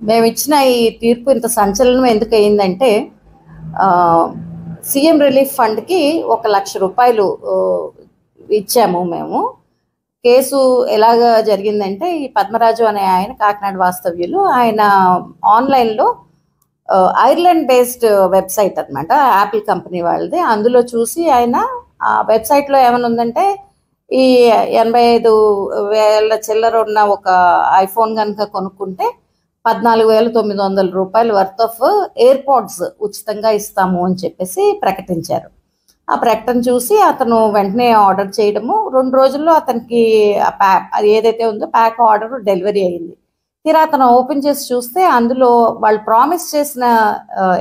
మేము ఇచ్చిన ఈ తీర్పు ఇంత సంచలనం ఎందుకు అయిందంటే, సీఎం రిలీఫ్ ఫండ్కి 1,00,000 రూపాయలు ఇచ్చాము మేము. కేసు ఎలాగ జరిగిందంటే, ఈ పద్మరాజు అనే ఆయన కాకినాడ వాస్తవ్యులు. ఆయన ఆన్లైన్లో ఐర్లాండ్ బేస్డ్ వెబ్సైట్ అనమాట, యాపిల్ కంపెనీ వాళ్ళది. అందులో చూసి ఆయన ఆ వెబ్సైట్లో ఏమైనా ఉందంటే, ఈ 85,000 చిల్లర ఉన్న ఒక ఐఫోన్ కనుక కొనుక్కుంటే 14,900 రూపాయలు వర్త్ ఆఫ్ ఎయిర్పోడ్స్ ఉచితంగా ఇస్తాము అని చెప్పేసి ప్రకటించారు. ఆ ప్రకటన చూసి అతను వెంటనే ఆర్డర్ చేయడము, 2 రోజుల్లో అతనికి అది ఏదైతే ఉందో ప్యాక్ ఆర్డర్ డెలివరీ అయ్యింది. తీరా అతను ఓపెన్ చేసి చూస్తే అందులో వాళ్ళు ప్రామిస్ చేసిన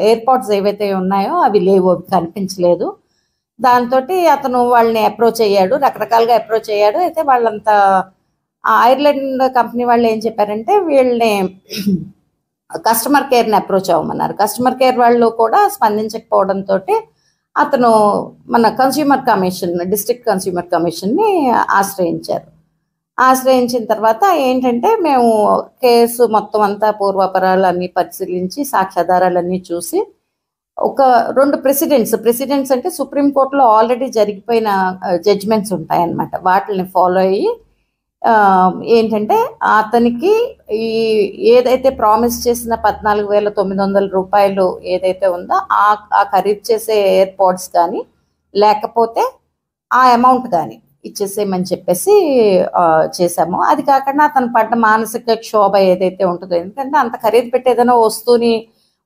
ఎయిర్పోడ్స్ ఏవైతే ఉన్నాయో అవి లేవు, అవి కనిపించలేదు. దాంతో అతను వాళ్ళని అప్రోచ్ అయ్యాడు, రకరకాలుగా అప్రోచ్ అయ్యాడు. అయితే వాళ్ళంతా ఐర్లాండ్ కంపెనీ వాళ్ళు ఏం చెప్పారంటే, వీళ్ళని కస్టమర్ కేర్ని అప్రోచ్ అవ్వమన్నారు. కస్టమర్ కేర్ వాళ్ళు కూడా స్పందించకపోవడంతో అతను మన కన్స్యూమర్ కమిషన్, డిస్ట్రిక్ట్ కన్స్యూమర్ కమిషన్ని ఆశ్రయించారు. ఆశ్రయించిన తర్వాత ఏంటంటే, మేము కేసు మొత్తం అంతా పూర్వాపరాలు అన్నీ పరిశీలించి సాక్ష్యాధారాలన్నీ చూసి ఒక 2 ప్రెసిడెంట్స్ అంటే సుప్రీంకోర్టులో ఆల్రెడీ జరిగిపోయిన జడ్జిమెంట్స్ ఉంటాయన్నమాట, వాటిని ఫాలో అయ్యి ఏంటంటే అతనికి ఈ ఏదైతే ప్రామిస్ చేసిన 14,900 రూపాయలు ఏదైతే ఉందో ఆ ఖరీదు చేసే ఎయిర్పోడ్స్ కానీ లేకపోతే ఆ అమౌంట్ కానీ ఇచ్చేసేయమని చెప్పేసి చేశాము. అది కాకుండా అతను పడ్డ మానసిక క్షోభ ఏదైతే ఉంటుందో, ఎందుకంటే అంత ఖరీదు పెట్టి ఏదైనా వస్తువుని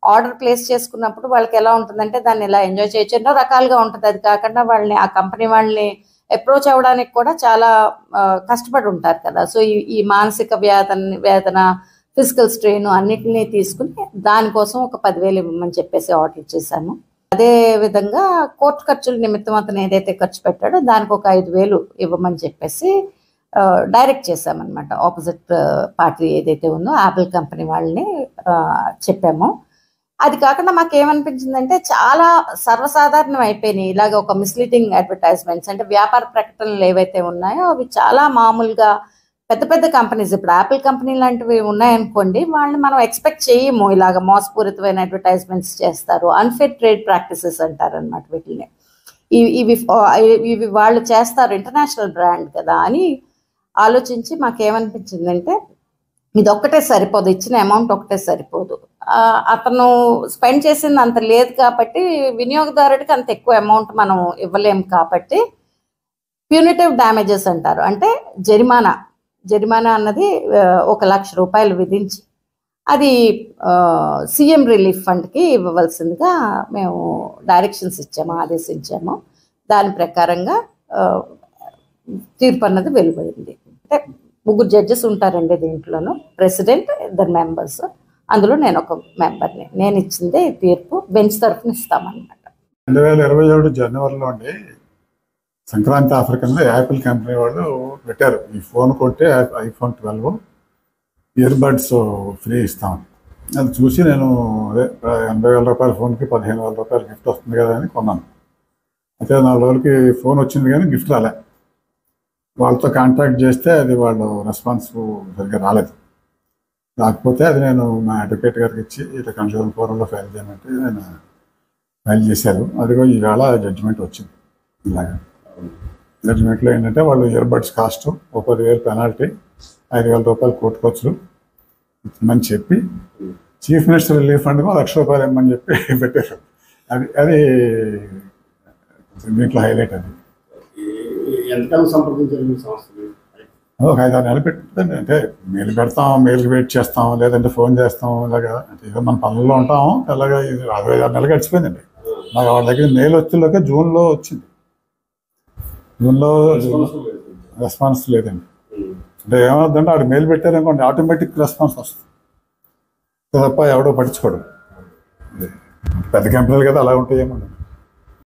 ఆర్డర్ ప్లేస్ చేసుకున్నప్పుడు వాళ్ళకి ఎలా ఉంటుందంటే దాన్ని ఇలా ఎంజాయ్ చేయొచ్చు, ఎన్నో రకాలుగా ఉంటుంది. అది కాకుండా వాళ్ళని ఆ కంపెనీ వాళ్ళని అప్రోచ్ అవ్వడానికి కూడా చాలా కష్టపడి ఉంటారు కదా. సో ఈ మానసిక వేదన, ఫిజికల్ స్ట్రెయిన్ అన్నిటినీ తీసుకుని దానికోసం ఒక 10,000 ఇవ్వమని చెప్పేసి ఆర్డర్ ఇచ్చేసాము. అదే విధంగా కోర్టు ఖర్చుల నిమిత్తం అతను ఏదైతే ఖర్చు పెట్టాడో దానికి ఒక 5,000 ఇవ్వమని చెప్పేసి డైరెక్ట్ చేసామన్నమాట. ఆపోజిట్ పార్టీ ఏదైతే ఉందో యాపిల్ కంపెనీ వాళ్ళని చెప్పాము. అది కాకుండా మాకేమనిపించిందంటే, చాలా సర్వసాధారణం అయిపోయినాయి ఇలాగ ఒక మిస్లీడింగ్ అడ్వర్టైజ్మెంట్స్. అంటే వ్యాపార ప్రకటనలు ఏవైతే ఉన్నాయో అవి చాలా మామూలుగా పెద్ద పెద్ద కంపెనీస్, ఇప్పుడు యాపిల్ కంపెనీ లాంటివి ఉన్నాయనుకోండి, వాళ్ళని మనం ఎక్స్పెక్ట్ చేయము ఇలాగ మోసపూరితమైన అడ్వర్టైజ్మెంట్స్ చేస్తారు. అన్ఫేర్ ట్రేడ్ ప్రాక్టీసెస్ అంటారు అనమాట వీటిని. ఇవి వాళ్ళు చేస్తారు, ఇంటర్నేషనల్ బ్రాండ్ కదా అని ఆలోచించి మాకేమనిపించిందంటే, ఇది ఒక్కటే సరిపోదు, ఇచ్చిన అమౌంట్ ఒకటే సరిపోదు, అతను స్పెండ్ చేసింది అంత లేదు కాబట్టి వినియోగదారుడికి అంత ఎక్కువ అమౌంట్ మనం ఇవ్వలేము కాబట్టి ప్యూనిటివ్ డ్యామేజెస్ అంటారు, అంటే జరిమానా అన్నది 1,00,000 రూపాయలు విధించి అది సీఎం రిలీఫ్ ఫండ్కి ఇవ్వవలసిందిగా మేము డైరెక్షన్స్ ఇచ్చాము, ఆదేశించాము. దాని ప్రకారంగా తీర్పు అన్నది వెలువడింది. అంటే 3 జడ్జెస్ ఉంటారండి దీంట్లోనూ, ప్రెసిడెంట్, 2 మెంబర్స్, అందులో నేను ఒక మెంబర్ని. నేను ఇచ్చిందే తీర్పు, బెంచ్ తరఫున ఇస్తామన్నమాట. 2027 జనవరిలో అండి సంక్రాంతి ఆఫర్ కింద యాపిల్ కంపెనీ వాళ్ళు పెట్టారు, ఈ ఫోన్ కొంటే iPhone 12 ఇయర్బడ్స్ ఫ్రీ ఇస్తామని. అది చూసి నేను 80,000 రూపాయల ఫోన్కి 15,000 రూపాయలు గిఫ్ట్ వస్తుంది కదా అని కొన్నాను. అయితే 4 రోజులకి ఫోన్ వచ్చింది కానీ గిఫ్ట్ రాలే. వాళ్ళతో కాంటాక్ట్ చేస్తే అది వాళ్ళు రెస్పాన్స్ సరిగ్గా రాలేదు. రాకపోతే అది నేను మా అడ్వకేట్ గారికి ఇచ్చి ఇట్లా కన్స్యూమర్ ఫోరంలో ఫైల్ చేయమంటే నేను ఫైల్ చేశారు. అదిగో ఈవేళ జడ్జిమెంట్ వచ్చింది. ఇలాగా జడ్జిమెంట్లో ఏంటంటే, వాళ్ళు ఇయర్బడ్స్ కాస్ట్ 10,000 పెనాల్టీ, 5,000 రూపాయలు కోర్టు ఖర్చులు ఇమ్మని చెప్పి చీఫ్ మినిస్టర్ రిలీఫ్ ఫండ్కు 1,00,000 రూపాయలు ఇమ్మని చెప్పి పెట్టారు. అది దీంట్లో హైలైట్. అది ఒక 5-6 నెలలు పెట్టుకుంటుంది. అంటే మెయిల్ పెడతాం, మెయిల్కి వెయిట్ చేస్తాం, లేదంటే ఫోన్ చేస్తాం, ఇలాగా అంటే ఏదో మన పనుల్లో ఉంటాం. అలాగా 5-6 నెలలు గడిచిపోయిందండి. నాకు వాళ్ళ దగ్గర మెయిల్ వచ్చేలోకే జూన్లో వచ్చింది. జూన్లో రెస్పాన్స్ లేదండి. అంటే ఏమవుతుందంటే ఆడు మెయిల్ పెట్టారనుకోండి, ఆటోమేటిక్ రెస్పాన్స్ వస్తుంది. తప్ప ఎవడో పట్టించుకోడు. పెద్ద కంపెనీలు కదా అలా ఉంటాయేమో.